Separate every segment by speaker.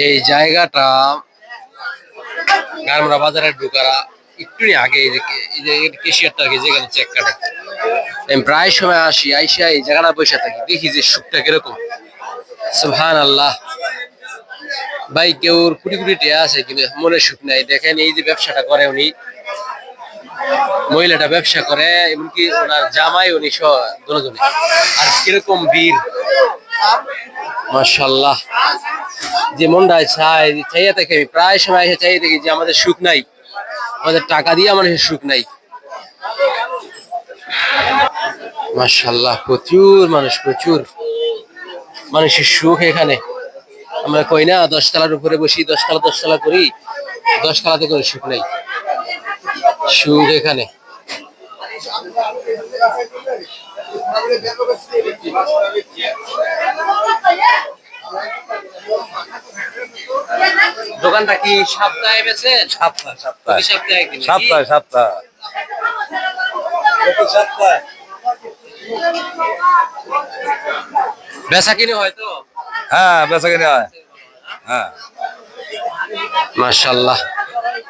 Speaker 1: এই জায়গাটা গারমরা বাজারে ঢোকারা একটু আগে এই যে কেশিয়ারটা যেখানে চেক কাটে আমি প্রায় সময় আসি আইসা এই জায়গাটা বসে থাকি দেখি যে সুখটা কিরকম। সুবহানাল্লাহ ভাই কেউ কোটি কোটি টাকা আছে কিন্তু মনে সুখ নাই। দেখেন এই যে ব্যবসাটা করে উনি, মহিলাটা ব্যবসা করে, এমনকি ওনার জামাই উনি সহ দুজনে, আর কিরকম ভিড় মাশাআল্লাহ। যে মনটা চাইয়া থাকে, আমি প্রায় সময় এসে চাইয়া থাকি যে আমাদের সুখ নাই, আমাদের টাকা দিয়ে আমাদের সুখ নাই। মাশাআল্লাহ প্রচুর মানুষ, প্রচুর মানুষের সুখ এখানে। আমরা কই না 10 তলার উপরে বসি, 10 তলা 10 তলা করি, 10 তলাতে কোনো সুখ নাই, সুখ এখানে। দোকানটা কি সপ্তাহে বেচেন?
Speaker 2: সপ্তাহে সপ্তাহে
Speaker 1: সপ্তাহে একদিন
Speaker 2: সপ্তাহে সপ্তাহে সপ্তাহে
Speaker 1: বেচা কিনে হয়তো?
Speaker 2: হ্যাঁ বেচা কিনে হয়। হ্যাঁ
Speaker 1: মাশাআল্লাহ।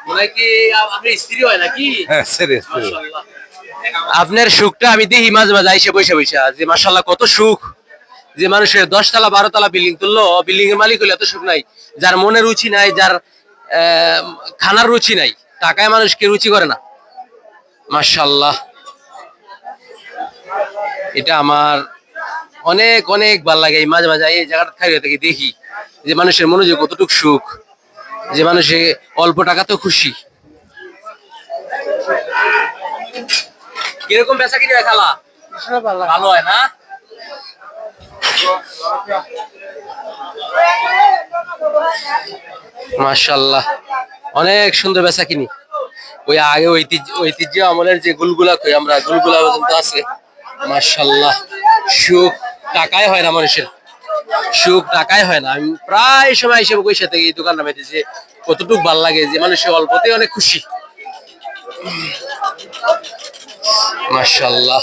Speaker 1: মনে কি আপনার স্ত্রী হয় নাকি?
Speaker 2: হ্যাঁ সিরিয়াস
Speaker 1: মাশাআল্লাহ। আপনার সুখটা আমি দেখি মাঝে মাঝে আইসে বৈশা বৈশা যে মাশাআল্লাহ কত সুখ। যে মানুষের 10 তলা 12 তলা বিল্ডিং তুললো, বিল্ডিং এর মালিক হলে এত সুখ নাই। যার মনে রুচি নাই, যার খানার রুচি নাই, টাকায় মানুষকে রুচি করে না। মাশাআল্লাহ এটা আমার অনেক অনেক ভালো লাগে। মাঝে মাঝে এই জায়গাটা খাইয়ে থেকে দেখি যে মানুষের মনে যে কতটুকু সুখ, যে মানুষে অল্প টাকাতেও খুশি। কিরকম বেচা কিনে হয় খালা? ভালো হয় না? মাশাআল্লাহ অনেক সুন্দর বেচা কিনি। ওই আগে ঐতিহ্য আমলের যে গুলগুলা কই আমরা, গুলগুলা পর্যন্ত আছে। মাশাআল্লাহ সুখ টাকায় হয় না মানুষের, সুখ টাকায় হয় না। আমি প্রায় সময় হিসেবে কই সাথে এই দোকান নামে যে কতটুকু ভাল লাগে, যে মানুষের অল্পতে অনেক খুশি। মাশাআল্লাহ